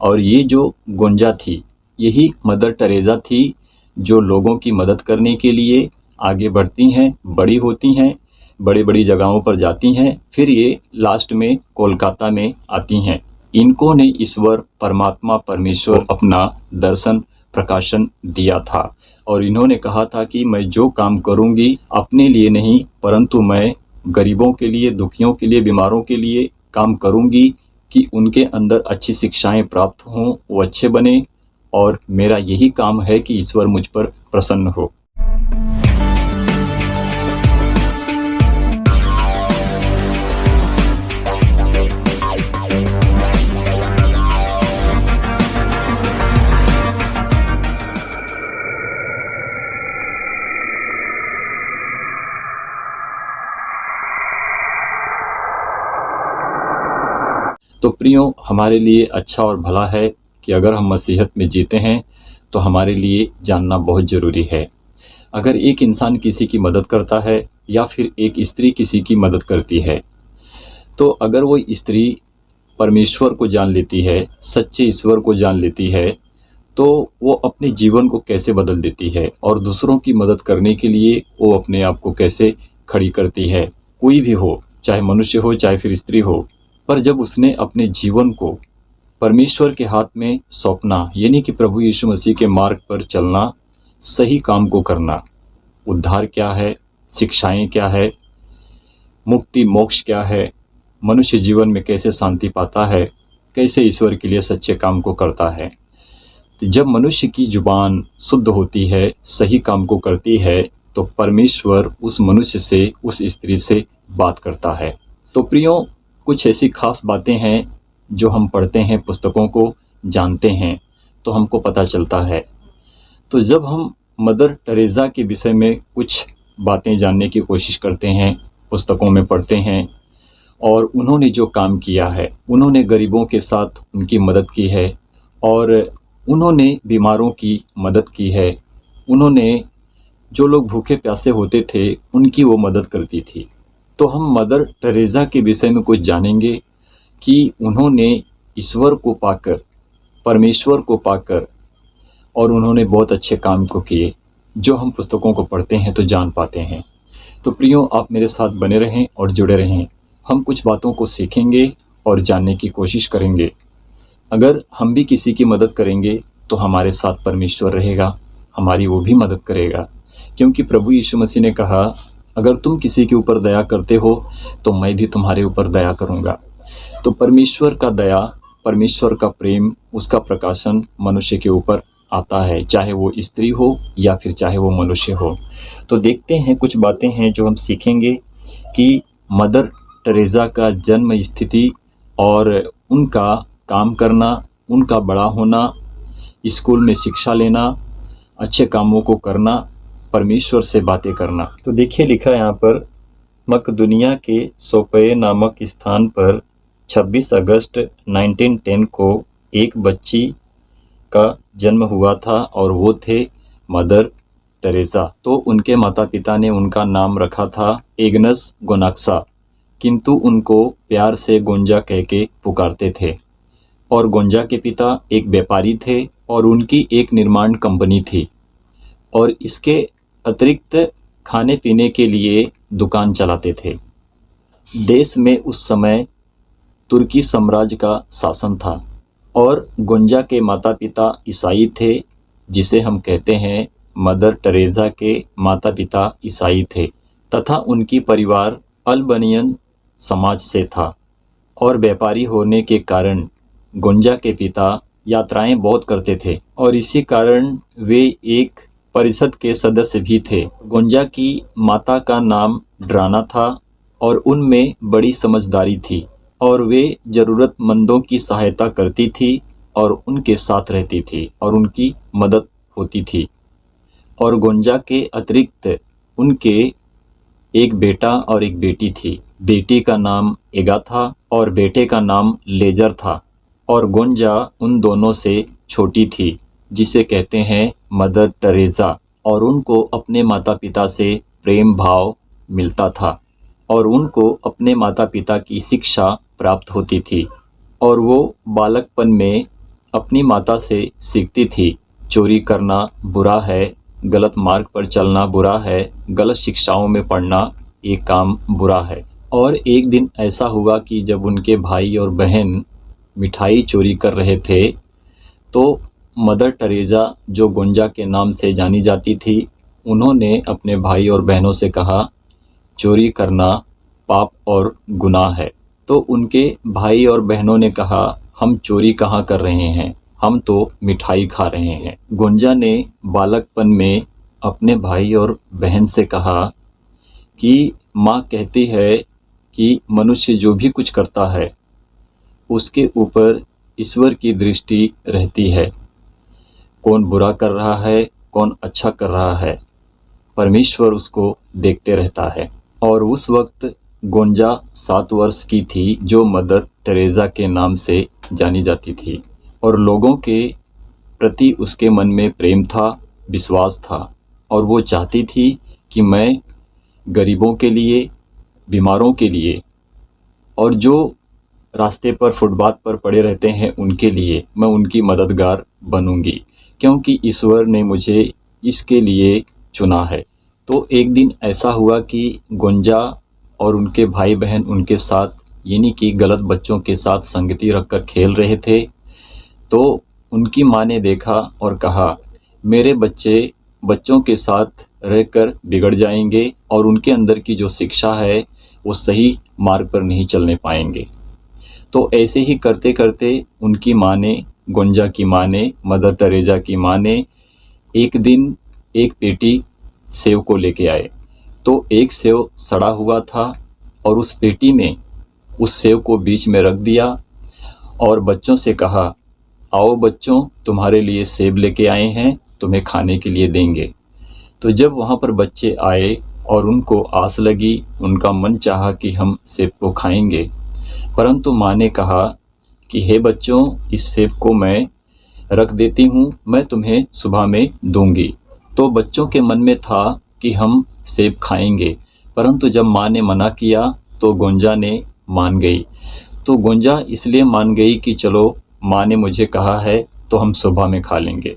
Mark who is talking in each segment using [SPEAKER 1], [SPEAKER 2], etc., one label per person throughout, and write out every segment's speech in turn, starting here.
[SPEAKER 1] और ये जो गोंजा थी, यही मदर टेरेसा थी जो लोगों की मदद करने के लिए आगे बढ़ती हैं, बड़ी होती हैं, बड़ी बड़ी जगहों पर जाती हैं, फिर ये लास्ट में कोलकाता में आती हैं। इनको ने ईश्वर परमात्मा परमेश्वर अपना दर्शन प्रकाशन दिया था और इन्होंने कहा था कि मैं जो काम करूंगी अपने लिए नहीं, परंतु मैं गरीबों के लिए, दुखियों के लिए, बीमारों के लिए काम करूंगी कि उनके अंदर अच्छी शिक्षाएं प्राप्त हों, वो अच्छे बने, और मेरा यही काम है कि ईश्वर मुझ पर प्रसन्न हो। तो प्रियो, हमारे लिए अच्छा और भला है कि अगर हम मसीहत में जीते हैं तो हमारे लिए जानना बहुत ज़रूरी है। अगर एक इंसान किसी की मदद करता है या फिर एक स्त्री किसी की मदद करती है, तो अगर वो स्त्री परमेश्वर को जान लेती है, सच्चे ईश्वर को जान लेती है, तो वो अपने जीवन को कैसे बदल देती है और दूसरों की मदद करने के लिए वो अपने आप को कैसे खड़ी करती है। कोई भी हो, चाहे मनुष्य हो चाहे फिर स्त्री हो, पर जब उसने अपने जीवन को परमेश्वर के हाथ में सौंपना, यानी कि प्रभु यीशु मसीह के मार्ग पर चलना, सही काम को करना, उद्धार क्या है, शिक्षाएं क्या है, मुक्ति मोक्ष क्या है, मनुष्य जीवन में कैसे शांति पाता है, कैसे ईश्वर के लिए सच्चे काम को करता है। तो जब मनुष्य की जुबान शुद्ध होती है, सही काम को करती है, तो परमेश्वर उस मनुष्य से, उस स्त्री से बात करता है। तो प्रियो, कुछ ऐसी खास बातें हैं जो हम पढ़ते हैं, पुस्तकों को जानते हैं, तो हमको पता चलता है। तो जब हम मदर टेरेसा के विषय में कुछ बातें जानने की कोशिश करते हैं, पुस्तकों में पढ़ते हैं, और उन्होंने जो काम किया है, उन्होंने गरीबों के साथ उनकी मदद की है और उन्होंने बीमारों की मदद की है, उन्होंने जो लोग भूखे प्यासे होते थे उनकी वो मदद करती थी। तो हम मदर टेरेसा के विषय में कुछ जानेंगे कि उन्होंने ईश्वर को पाकर, परमेश्वर को पाकर, और उन्होंने बहुत अच्छे काम को किए, जो हम पुस्तकों को पढ़ते हैं तो जान पाते हैं। तो प्रियो, आप मेरे साथ बने रहें और जुड़े रहें। हम कुछ बातों को सीखेंगे और जानने की कोशिश करेंगे। अगर हम भी किसी की मदद करेंगे तो हमारे साथ परमेश्वर रहेगा, हमारी वो भी मदद करेगा, क्योंकि प्रभु यीशु मसीह ने कहा, अगर तुम किसी के ऊपर दया करते हो तो मैं भी तुम्हारे ऊपर दया करूँगा। तो परमेश्वर का दया, परमेश्वर का प्रेम, उसका प्रकाशन मनुष्य के ऊपर आता है, चाहे वो स्त्री हो या फिर चाहे वो मनुष्य हो। तो देखते हैं, कुछ बातें हैं जो हम सीखेंगे कि मदर टेरेसा का जन्म स्थिति और उनका काम करना, उनका बड़ा होना, स्कूल में शिक्षा लेना, अच्छे कामों को करना, परमेश्वर से बातें करना। तो देखिए, लिखा है यहाँ पर, मकदुनिया के सोपये नामक स्थान पर 26 अगस्त 1910 को एक बच्ची का जन्म हुआ था और वो थे मदर टेरेसा। तो उनके माता पिता ने उनका नाम रखा था एग्नस गोनाक्सा, किंतु उनको प्यार से गोंजा कह के पुकारते थे। और गोंजा के पिता एक व्यापारी थे और उनकी एक निर्माण कंपनी थी, और इसके अतिरिक्त खाने पीने के लिए दुकान चलाते थे। देश में उस समय तुर्की साम्राज्य का शासन था और गोंजा के माता पिता ईसाई थे, जिसे हम कहते हैं मदर टेरेसा के माता पिता ईसाई थे, तथा उनकी परिवार अल्बानियन समाज से था। और व्यापारी होने के कारण गोंजा के पिता यात्राएं बहुत करते थे और इसी कारण वे एक परिषद के सदस्य भी थे। गोंजा की माता का नाम ड्राना था और उनमें बड़ी समझदारी थी और वे ज़रूरतमंदों की सहायता करती थी और उनके साथ रहती थी और उनकी मदद होती थी। और गोंजा के अतिरिक्त उनके एक बेटा और एक बेटी थी। बेटी का नाम एगा था और बेटे का नाम लेजर था, और गोंजा उन दोनों से छोटी थी, जिसे कहते हैं मदर टेरेसा। और उनको अपने माता पिता से प्रेम भाव मिलता था और उनको अपने माता पिता की शिक्षा प्राप्त होती थी, और वो बालकपन में अपनी माता से सीखती थी, चोरी करना बुरा है, गलत मार्ग पर चलना बुरा है, गलत शिक्षाओं में पढ़ना ये काम बुरा है। और एक दिन ऐसा हुआ कि जब उनके भाई और बहन मिठाई चोरी कर रहे थे, तो मदर टेरेसा जो गोंजा के नाम से जानी जाती थी, उन्होंने अपने भाई और बहनों से कहा, चोरी करना पाप और गुनाह है। तो उनके भाई और बहनों ने कहा, हम चोरी कहाँ कर रहे हैं, हम तो मिठाई खा रहे हैं। गोंजा ने बालकपन में अपने भाई और बहन से कहा कि माँ कहती है कि मनुष्य जो भी कुछ करता है उसके ऊपर ईश्वर की दृष्टि रहती है। कौन बुरा कर रहा है, कौन अच्छा कर रहा है, परमेश्वर उसको देखते रहता है। और उस वक्त गोंजा 7 वर्ष की थी, जो मदर टेरेसा के नाम से जानी जाती थी। और लोगों के प्रति उसके मन में प्रेम था, विश्वास था, और वो चाहती थी कि मैं गरीबों के लिए, बीमारों के लिए, और जो रास्ते पर फुटपाथ पर पड़े रहते हैं उनके लिए मैं उनकी मददगार बनूंगी, क्योंकि ईश्वर ने मुझे इसके लिए चुना है। तो एक दिन ऐसा हुआ कि गोंजा और उनके भाई बहन उनके साथ, यानी कि गलत बच्चों के साथ संगति रखकर खेल रहे थे। तो उनकी माँ ने देखा और कहा, मेरे बच्चे बच्चों के साथ रहकर बिगड़ जाएंगे और उनके अंदर की जो शिक्षा है वो सही मार्ग पर नहीं चलने पाएंगे। तो ऐसे ही करते करते उनकी माँ ने, गोंजा की माँ ने, मदर टेरेसा की माँ ने एक दिन एक पेटी सेव को लेके आए। तो एक सेव सड़ा हुआ था और उस पेटी में उस सेव को बीच में रख दिया और बच्चों से कहा, आओ बच्चों, तुम्हारे लिए सेब लेके आए हैं, तुम्हें खाने के लिए देंगे। तो जब वहाँ पर बच्चे आए और उनको आस लगी, उनका मन चाहा कि हम सेब को खाएंगे, परंतु माँ ने कहा कि हे बच्चों, इस सेब को मैं रख देती हूँ, मैं तुम्हें सुबह में दूंगी। तो बच्चों के मन में था कि हम सेब खाएंगे, परंतु जब माँ ने मना किया तो गोंजा ने मान गई। तो गोंजा इसलिए मान गई कि चलो माँ ने मुझे कहा है तो हम सुबह में खा लेंगे।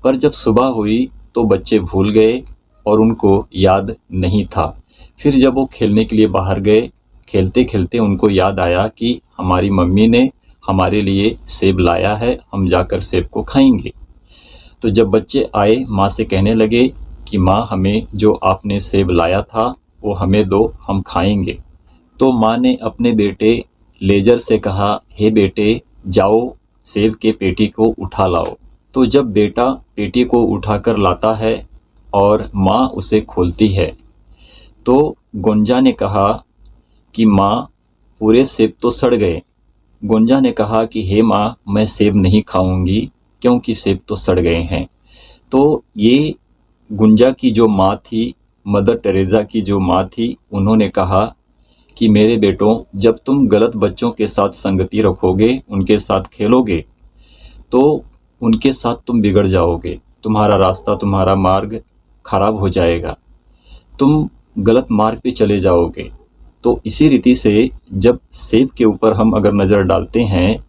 [SPEAKER 1] पर जब सुबह हुई तो बच्चे भूल गए और उनको याद नहीं था। फिर जब वो खेलने के लिए बाहर गए, खेलते खेलते उनको याद आया कि हमारी मम्मी ने हमारे लिए सेब लाया है, हम जाकर सेब को खाएंगे। तो जब बच्चे आए, माँ से कहने लगे कि माँ, हमें जो आपने सेब लाया था वो हमें दो, हम खाएंगे। तो माँ ने अपने बेटे लेजर से कहा, हे बेटे, जाओ सेब के पेटी को उठा लाओ। तो जब बेटा पेटी को उठाकर लाता है और माँ उसे खोलती है, तो गोंजा ने कहा कि माँ, पूरे सेब तो सड़ गए। गोंजा ने कहा कि हे माँ, मैं सेब नहीं खाऊंगी क्योंकि सेब तो सड़ गए हैं। तो ये गोंजा की जो माँ थी, मदर टेरेसा की जो माँ थी, उन्होंने कहा कि मेरे बेटों, जब तुम गलत बच्चों के साथ संगति रखोगे, उनके साथ खेलोगे, तो उनके साथ तुम बिगड़ जाओगे, तुम्हारा रास्ता, तुम्हारा मार्ग खराब हो जाएगा, तुम गलत मार्ग पे चले जाओगे। तो इसी रीति से जब सेब के ऊपर हम अगर नज़र डालते हैं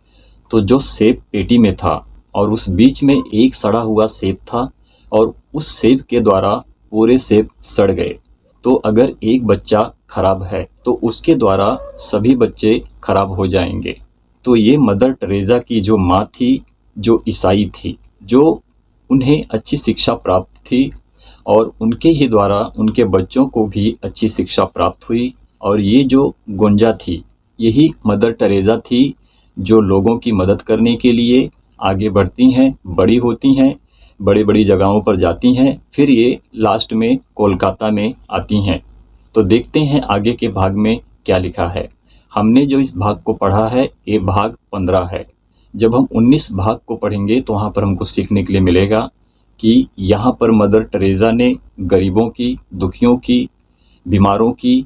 [SPEAKER 1] तो जो सेब पेटी में था और उस बीच में एक सड़ा हुआ सेब था और उस सेब के द्वारा पूरे सेब सड़ गए। तो अगर एक बच्चा खराब है तो उसके द्वारा सभी बच्चे खराब हो जाएंगे। तो ये मदर टेरेसा की जो माँ थी, जो ईसाई थी, जो उन्हें अच्छी शिक्षा प्राप्त थी और उनके ही द्वारा उनके बच्चों को भी अच्छी शिक्षा प्राप्त हुई। और ये जो गोंजा थी, यही मदर टेरेसा थी जो लोगों की मदद करने के लिए आगे बढ़ती हैं, बड़ी होती हैं, बड़ी बड़ी जगहों पर जाती हैं, फिर ये लास्ट में कोलकाता में आती हैं। तो देखते हैं आगे के भाग में क्या लिखा है। हमने जो इस भाग को पढ़ा है ये भाग 15 है। जब हम 19 भाग को पढ़ेंगे तो वहाँ पर हमको सीखने के लिए मिलेगा कि यहाँ पर मदर टेरेसा ने गरीबों की, दुखियों की, बीमारों की,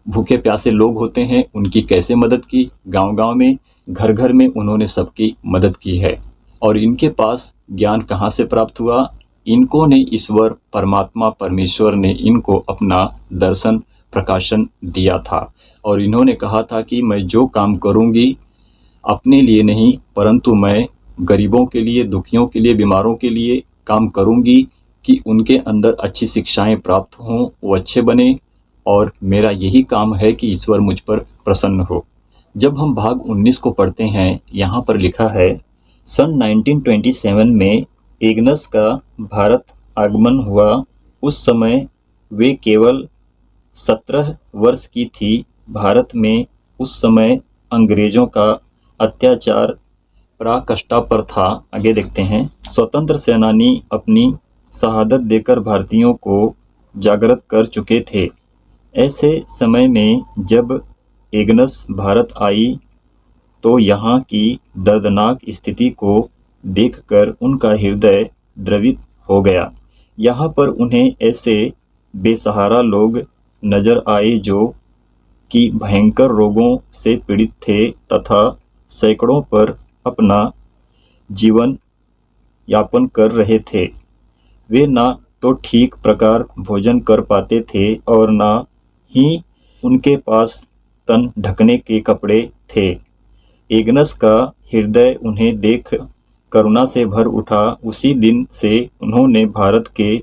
[SPEAKER 1] भूखे प्यासे लोग होते हैं उनकी कैसे मदद की, गांव-गांव में, घर-घर में उन्होंने सबकी मदद की है। और इनके पास ज्ञान कहाँ से प्राप्त हुआ? इनको ने ईश्वर, परमात्मा, परमेश्वर ने इनको अपना दर्शन, प्रकाशन दिया था और इन्होंने कहा था कि मैं जो काम करूँगी अपने लिए नहीं, परंतु मैं गरीबों के लिए, दुखियों के लिए, बीमारों के लिए काम करूँगी कि उनके अंदर अच्छी शिक्षाएं प्राप्त हों, वो अच्छे बने, और मेरा यही काम है कि ईश्वर मुझ पर प्रसन्न हो। जब हम भाग 19 को पढ़ते हैं, यहाँ पर लिखा है, सन 1927 में एग्नस का भारत आगमन हुआ। उस समय वे केवल 17 वर्ष की थी। भारत में उस समय अंग्रेजों का अत्याचार पराकाष्ठा पर था। आगे देखते हैं। स्वतंत्र सेनानी अपनी शहादत देकर भारतीयों को जागृत कर चुके थे। ऐसे समय में जब एग्नस भारत आई तो यहाँ की दर्दनाक स्थिति को देखकर उनका हृदय द्रवित हो गया। यहाँ पर उन्हें ऐसे बेसहारा लोग नजर आए जो कि भयंकर रोगों से पीड़ित थे तथा सैकड़ों पर अपना जीवन यापन कर रहे थे। वे ना तो ठीक प्रकार भोजन कर पाते थे और ना ही उनके पास तन ढकने के कपड़े थे। एग्नस का हृदय उन्हें देख करुणा से भर उठा। उसी दिन से उन्होंने भारत के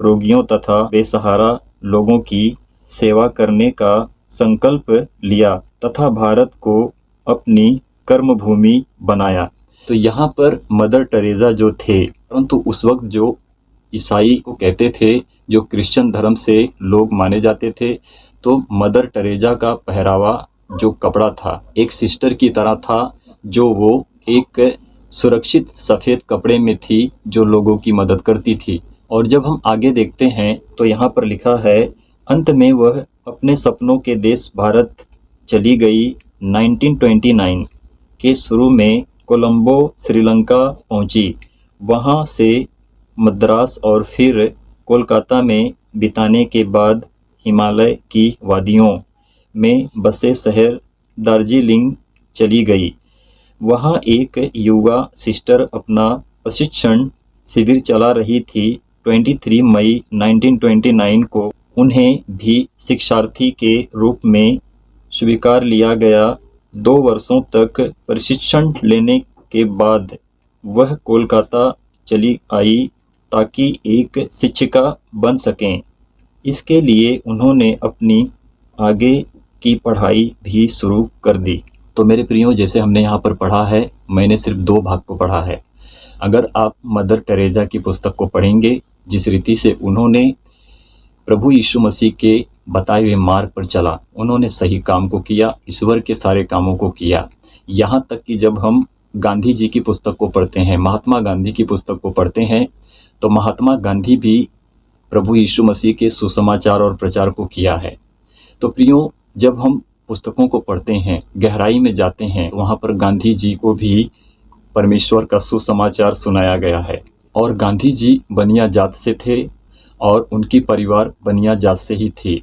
[SPEAKER 1] रोगियों तथा बेसहारा लोगों की सेवा करने का संकल्प लिया तथा भारत को अपनी कर्मभूमि बनाया। तो यहाँ पर मदर टेरेसा जो थे, परंतु उस वक्त जो ईसाई को कहते थे, जो क्रिश्चियन धर्म से लोग माने जाते थे, तो मदर टेरेसा का पहरावा जो कपड़ा था एक सिस्टर की तरह था, जो वो एक सुरक्षित सफ़ेद कपड़े में थी जो लोगों की मदद करती थी। और जब हम आगे देखते हैं तो यहाँ पर लिखा है, अंत में वह अपने सपनों के देश भारत चली गई। 1929 के शुरू में कोलंबो श्रीलंका पहुंची। वहां से मद्रास और फिर कोलकाता में बिताने के बाद हिमालय की वादियों में बसे शहर दार्जिलिंग चली गई। वहां एक युवा सिस्टर अपना प्रशिक्षण शिविर चला रही थी। 23 मई 1929 को उन्हें भी शिक्षार्थी के रूप में स्वीकार लिया गया। 2 वर्षों तक प्रशिक्षण लेने के बाद वह कोलकाता चली आई ताकि एक शिक्षिका बन सकें। इसके लिए उन्होंने अपनी आगे की पढ़ाई भी शुरू कर दी। तो मेरे प्रियो, जैसे हमने यहाँ पर पढ़ा है, मैंने सिर्फ 2 भाग को पढ़ा है। अगर आप मदर टेरेसा की पुस्तक को पढ़ेंगे, जिस रीति से उन्होंने प्रभु यीशु मसीह के बताए हुए मार्ग पर चला, उन्होंने सही काम को किया, ईश्वर के सारे कामों को किया। यहाँ तक कि जब हम गांधी जी की पुस्तक को पढ़ते हैं, महात्मा गांधी की पुस्तक को पढ़ते हैं, तो महात्मा गांधी भी प्रभु यीशु मसीह के सुसमाचार और प्रचार को किया है। तो प्रियो, जब हम पुस्तकों को पढ़ते हैं, गहराई में जाते हैं, वहाँ पर गांधी जी को भी परमेश्वर का सुसमाचार सुनाया गया है। और गांधी जी बनिया जात से थे और उनकी परिवार बनिया जात से ही थी।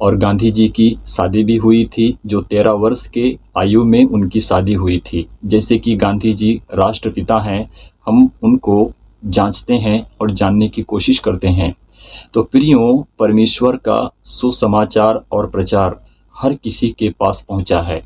[SPEAKER 1] और गांधी जी की शादी भी हुई थी, जो 13 वर्ष के आयु में उनकी शादी हुई थी। जैसे कि गांधी जी राष्ट्रपिता हैं, हम उनको जांचते हैं और जानने की कोशिश करते हैं। तो प्रियो, परमेश्वर का सुसमाचार और प्रचार हर किसी के पास पहुंचा है,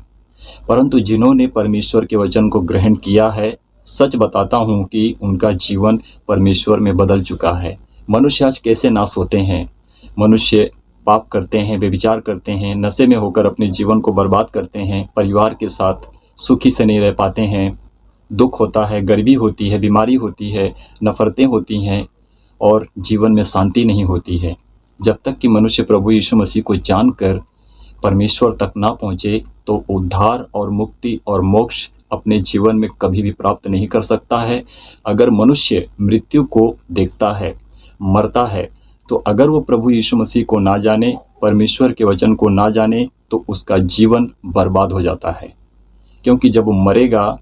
[SPEAKER 1] परंतु जिन्होंने परमेश्वर के वचन को ग्रहण किया है, सच बताता हूं कि उनका जीवन परमेश्वर में बदल चुका है। मनुष्य आज कैसे नाश होते हैं। मनुष्य पाप करते हैं, व्यभिचार करते हैं, नशे में होकर अपने जीवन को बर्बाद करते हैं, परिवार के साथ सुखी से नहीं रह पाते हैं, दुख होता है, गरीबी होती है, बीमारी होती है, नफरतें होती हैं और जीवन में शांति नहीं होती है। जब तक कि मनुष्य प्रभु यीशु मसीह को जानकर परमेश्वर तक ना पहुँचे, तो उद्धार और मुक्ति और मोक्ष अपने जीवन में कभी भी प्राप्त नहीं कर सकता है। अगर मनुष्य मृत्यु को देखता है, मरता है, तो अगर वो प्रभु यीशु मसीह को ना जाने, परमेश्वर के वचन को ना जाने, तो उसका जीवन बर्बाद हो जाता है। क्योंकि जब वो मरेगा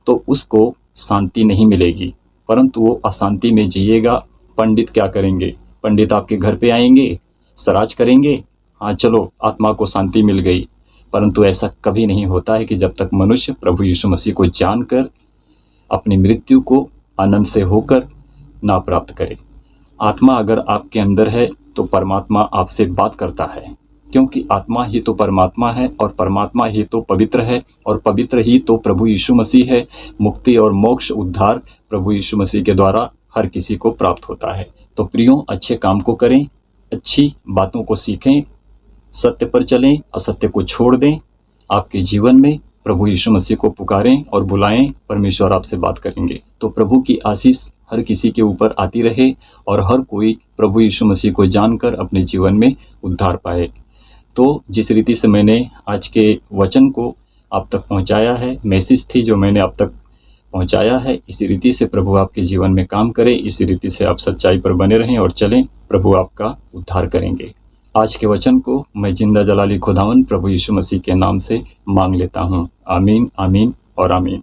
[SPEAKER 1] तो उसको शांति नहीं मिलेगी, परंतु वो अशांति में जिएगा। पंडित क्या करेंगे? पंडित आपके घर पे आएंगे, सराज करेंगे, हाँ चलो आत्मा को शांति मिल गई। परंतु ऐसा कभी नहीं होता है कि जब तक मनुष्य प्रभु यीशु मसीह को जानकर अपनी मृत्यु को आनंद से होकर ना प्राप्त करे। आत्मा अगर आपके अंदर है तो परमात्मा आपसे बात करता है। क्योंकि आत्मा ही तो परमात्मा है और परमात्मा ही तो पवित्र है और पवित्र ही तो प्रभु यीशु मसीह है। मुक्ति और मोक्ष उद्धार प्रभु यीशु मसीह के द्वारा हर किसी को प्राप्त होता है। तो प्रियो, अच्छे काम को करें, अच्छी बातों को सीखें, सत्य पर चलें, असत्य को छोड़ दें। आपके जीवन में प्रभु यीशु मसीह को पुकारें और बुलाएं, परमेश्वर आपसे बात करेंगे। तो प्रभु की आशीष हर किसी के ऊपर आती रहे और हर कोई प्रभु यीशु मसीह को जानकर अपने जीवन में उद्धार पाए। तो जिस रीति से मैंने आज के वचन को आप तक पहुंचाया है, मैसेज थी जो मैंने आप तक पहुंचाया है, इसी रीति से प्रभु आपके जीवन में काम करे, इसी रीति से आप सच्चाई पर बने रहें और चलें, प्रभु आपका उद्धार करेंगे। आज के वचन को मैं जिंदा जलाली खुदावन प्रभु यीशु मसीह के नाम से मांग लेता हूँ। आमीन, आमीन और आमीन।